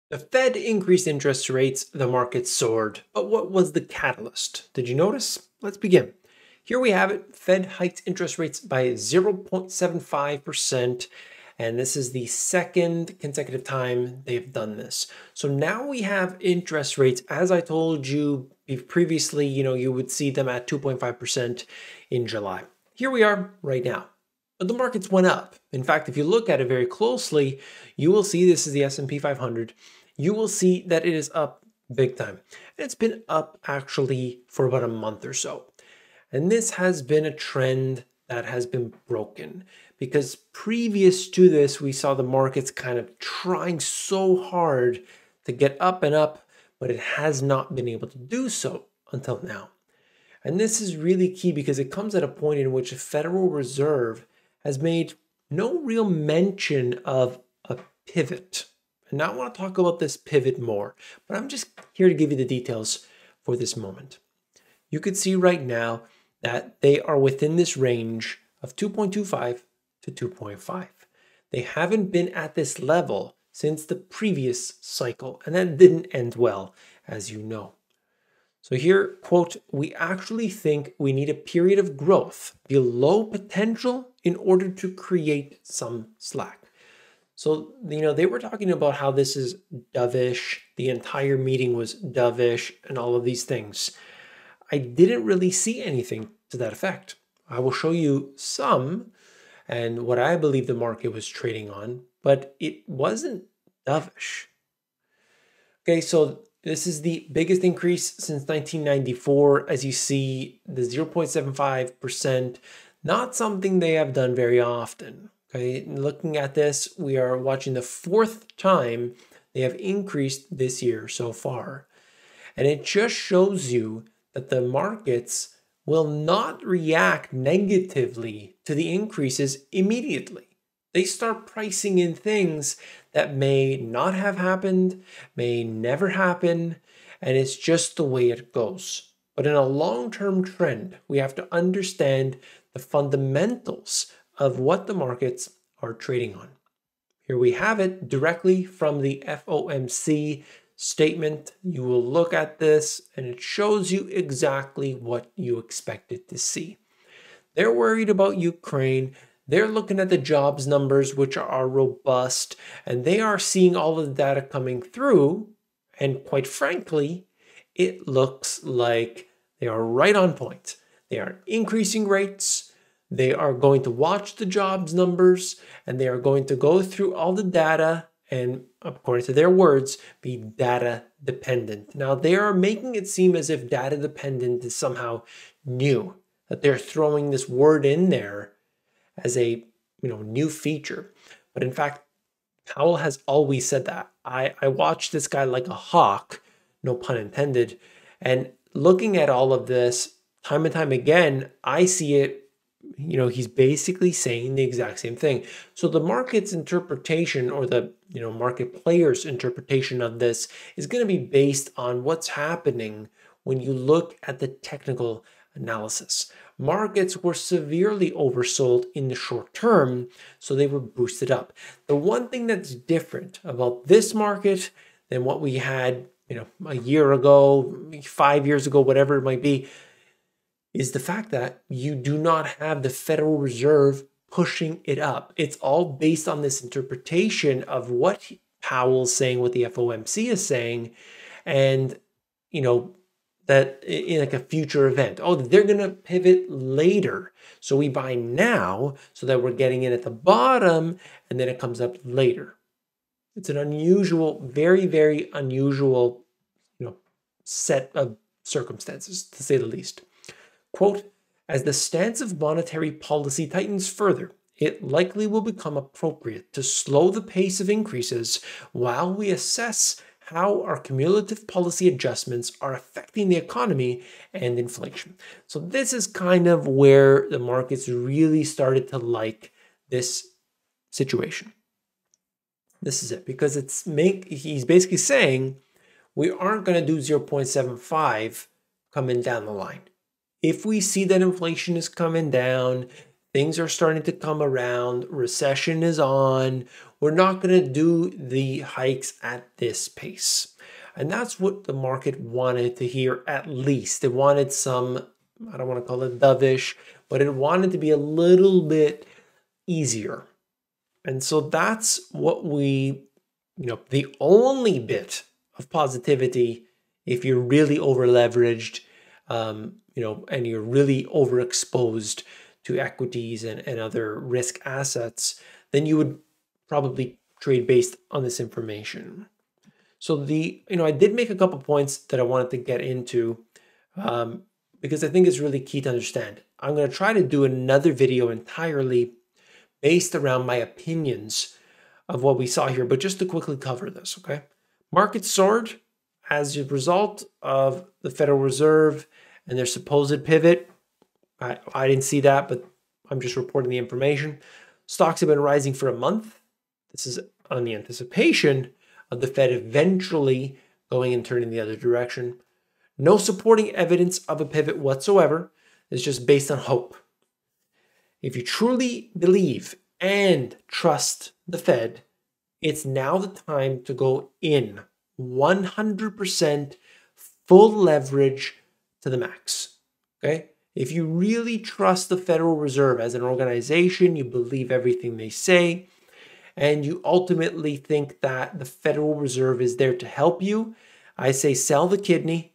The Fed increased interest rates, the market soared. But what was the catalyst? Did you notice? Let's begin. Here we have it. Fed hiked interest rates by 0.75%, and this is the second consecutive time they've done this. So now we have interest rates, as I told you previously, you would see them at 2.5% in July. Here we are right now. But the markets went up. In fact, if you look at it very closely, you will see this is the S&P 500. You will see that it is up big time. And it's been up actually for about a month or so. And this has been a trend that has been broken because previous to this, we saw the markets kind of trying so hard to get up and up, but it has not been able to do so until now. And this is really key because it comes at a point in which the Federal Reserve has made no real mention of a pivot. And now I want to talk about this pivot more, but I'm just here to give you the details for this moment. You could see right now that they are within this range of 2.25 to 2.5. They haven't been at this level since the previous cycle, and that didn't end well, as you know. So here, quote, we actually think we need a period of growth below potential in order to create some slack. So, they were talking about how this is dovish. The entire meeting was dovish and all of these things. I didn't really see anything to that effect. I will show you some and what I believe the market was trading on, but it wasn't dovish. Okay, so this is the biggest increase since 1994. As you see, the 0.75%, not something they have done very often. Okay, looking at this, we are watching the fourth time they have increased this year so far. And it just shows you that the markets will not react negatively to the increases immediately. They start pricing in things that may not have happened, may never happen, and it's just the way it goes. But in a long-term trend, we have to understand the fundamentals of what the markets are trading on. Here we have it directly from the FOMC statement. You will look at this and it shows you exactly what you expected to see. They're worried about Ukraine. They're looking at the jobs numbers, which are robust, and they are seeing all of the data coming through. And quite frankly, it looks like they are right on point. They are increasing rates. They are going to watch the jobs numbers, and they are going to go through all the data and, according to their words, be data dependent. Now, they are making it seem as if data dependent is somehow new, that they're throwing this word in there as a new feature. But in fact, Powell has always said that. I watch this guy like a hawk, no pun intended, and looking at all of this time and time again, I see it, he's basically saying the exact same thing. So the market's interpretation, or the market players' interpretation of this, is going to be based on what's happening when you look at the technical analysis. Markets were severely oversold in the short term, so they were boosted up. The one thing that's different about this market than what we had, a year ago, 5 years ago, whatever it might be, is the fact that you do not have the Federal Reserve pushing it up. It's all based on this interpretation of what Powell's saying, what the FOMC is saying, and, that in like a future event. Oh, they're going to pivot later. So we buy now so that we're getting in at the bottom and then it comes up later. It's an unusual, very, very unusual, set of circumstances, to say the least. Quote, as the stance of monetary policy tightens further, it likely will become appropriate to slow the pace of increases while we assess how our cumulative policy adjustments are affecting the economy and inflation. So this is kind of where the markets really started to like this situation. This is it, because he's basically saying we aren't going to do 0.75 coming down the line. If we see that inflation is coming down, things are starting to come around, recession is on, we're not going to do the hikes at this pace. And that's what the market wanted to hear at least. It wanted some, I don't want to call it dovish, but it wanted to be a little bit easier. And so that's what the only bit of positivity, if you're really over leveraged, and you're really overexposed to equities and other risk assets, then you would probably trade based on this information. So I did make a couple points that I wanted to get into because I think it's really key to understand. I'm going to try to do another video entirely based around my opinions of what we saw here, but just to quickly cover this, okay? Market soared as a result of the Federal Reserve and their supposed pivot. I didn't see that, but I'm just reporting the information. Stocks have been rising for a month. This is on the anticipation of the Fed eventually going and turning the other direction. No supporting evidence of a pivot whatsoever. It's just based on hope. If you truly believe and trust the Fed, it's now the time to go in 100% full leverage to the max. Okay? If you really trust the Federal Reserve as an organization, you believe everything they say, and you ultimately think that the Federal Reserve is there to help you, I say sell the kidney,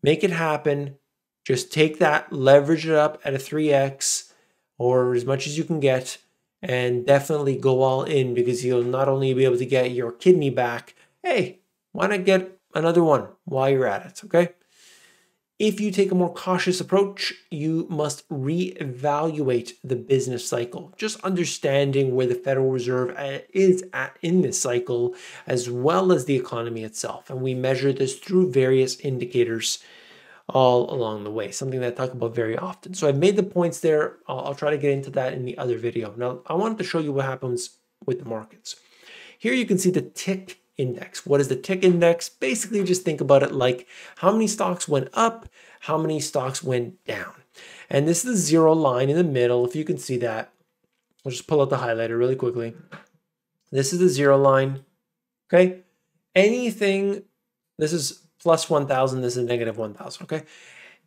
make it happen, just take that, leverage it up at a 3x or as much as you can get, and definitely go all in because you'll not only be able to get your kidney back, hey, why not get another one while you're at it, okay? If you take a more cautious approach, you must reevaluate the business cycle. Just understanding where the Federal Reserve is at in this cycle, as well as the economy itself. And we measure this through various indicators all along the way, something that I talk about very often. So I've made the points there. I'll try to get into that in the other video. Now, I wanted to show you what happens with the markets. Here you can see the tick index. What is the tick index? Basically, just think about it like how many stocks went up, how many stocks went down. And this is the zero line in the middle. If you can see that, I'll just pull out the highlighter really quickly. This is the zero line. Okay. Anything, this is plus 1,000, this is negative 1,000. Okay.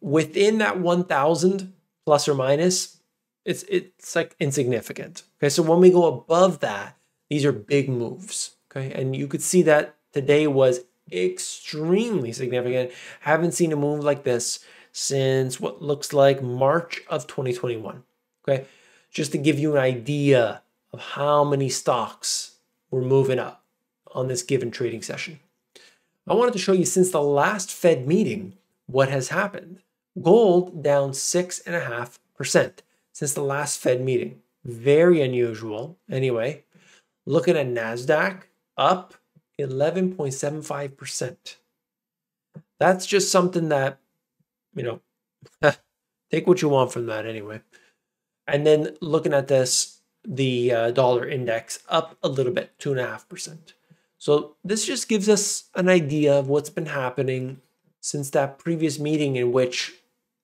Within that 1,000 plus or minus, it's like insignificant. Okay. So when we go above that, these are big moves. Okay, and you could see that today was extremely significant. Haven't seen a move like this since what looks like March of 2021. Okay, just to give you an idea of how many stocks were moving up on this given trading session. I wanted to show you since the last Fed meeting what has happened. Gold down 6.5% since the last Fed meeting. Very unusual. Anyway, looking at NASDAQ, up 11.75%. That's just something that, take what you want from that anyway. And then looking at this, the dollar index up a little bit, 2.5%. So this just gives us an idea of what's been happening since that previous meeting in which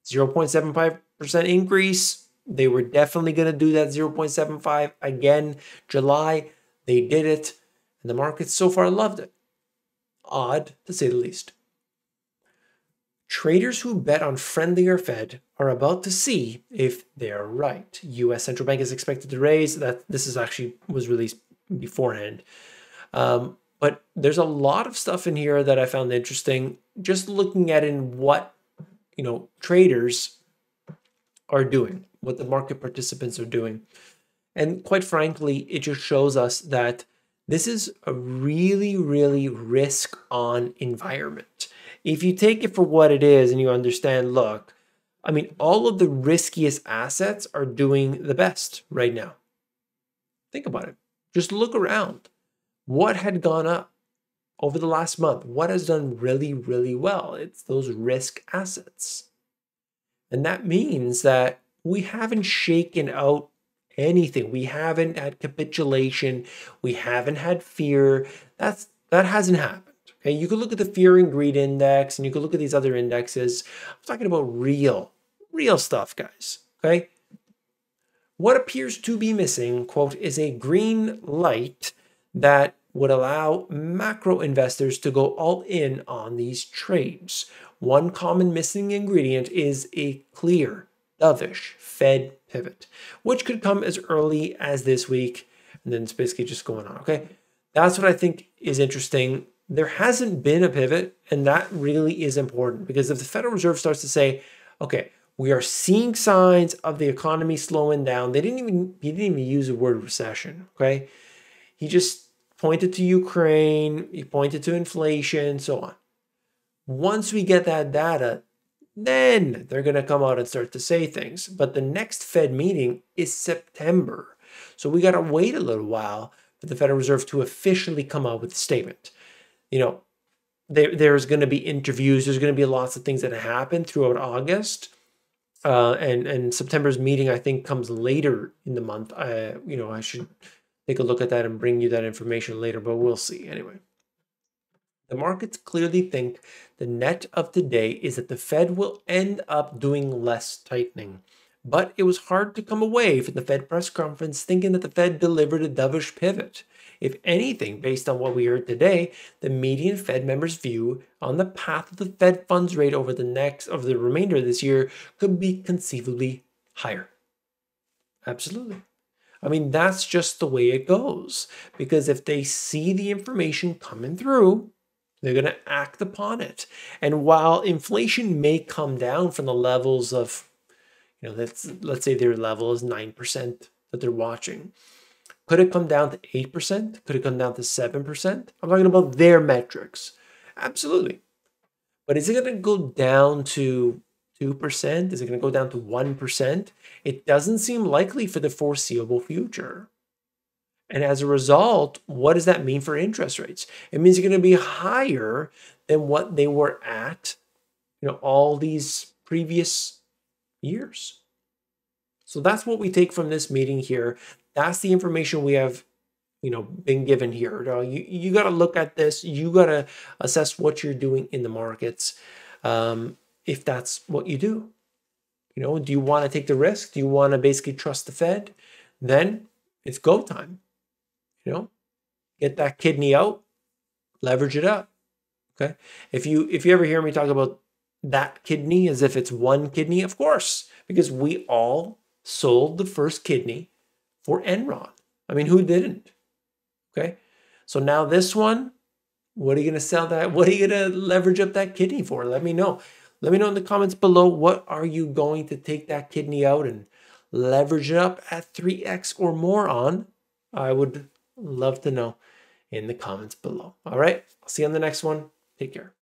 0.75% increase. They were definitely going to do that 0.75 again. July, they did it. And the markets so far loved it. Odd, to say the least. Traders who bet on friendlier Fed are about to see if they're right. U.S. Central Bank is expected to raise. This is actually was released beforehand. But there's a lot of stuff in here that I found interesting. Just looking at in what traders are doing, what the market participants are doing. And quite frankly, it just shows us that this is a really, really risk-on environment. If you take it for what it is and you understand, look, all of the riskiest assets are doing the best right now. Think about it. Just look around. What had gone up over the last month? What has done really, really well? It's those risk assets. And that means that we haven't shaken out anything. We haven't had capitulation. We haven't had fear. That hasn't happened. Okay, you can look at the fear and greed index, and you can look at these other indexes. I'm talking about real stuff, guys. Okay, What appears to be missing, quote, is a green light that would allow macro investors to go all in on these trades. One common missing ingredient is a clear, dovish Fed pivot, which could come as early as this week, and then it's basically just going on, okay? That's what I think is interesting. There hasn't been a pivot, and that really is important, because if the Federal Reserve starts to say, okay, we are seeing signs of the economy slowing down. He didn't even use the word recession, okay? He just pointed to Ukraine, he pointed to inflation, so on. Once we get that data, then they're going to come out and start to say things. But the next Fed meeting is September. So we got to wait a little while for the Federal Reserve to officially come out with a statement. You know, there's going to be interviews. There's going to be lots of things that happen throughout August. And September's meeting, I think, comes later in the month. I should take a look at that and bring you that information later, but we'll see. Anyway, the markets clearly think the net of today is that the Fed will end up doing less tightening. But it was hard to come away from the Fed press conference thinking that the Fed delivered a dovish pivot. If anything, based on what we heard today, the median Fed members' view on the path of the Fed funds rate over the remainder of this year could be conceivably higher. Absolutely. I mean, that's just the way it goes. Because if they see the information coming through, they're going to act upon it. And while inflation may come down from the levels of, let's say their level is 9% that they're watching. Could it come down to 8%? Could it come down to 7%? I'm talking about their metrics. Absolutely. But is it going to go down to 2%? Is it going to go down to 1%? It doesn't seem likely for the foreseeable future. And as a result, what does that mean for interest rates? It means they're going to be higher than what they were at, all these previous years. So that's what we take from this meeting here. That's the information we have, been given here. You got to look at this. You got to assess what you're doing in the markets. If that's what you do, do you want to take the risk? Do you want to basically trust the Fed? Then it's go time. Get that kidney out, leverage it up. Okay. If you ever hear me talk about that kidney as if it's one kidney, of course, because we all sold the first kidney for Enron. I mean, who didn't? Okay. So now this one, what are you going to sell that? What are you going to leverage up that kidney for? Let me know. Let me know in the comments below. What are you going to take that kidney out and leverage it up at 3x or more on? I would love to know in the comments below. All right. I'll see you on the next one. Take care.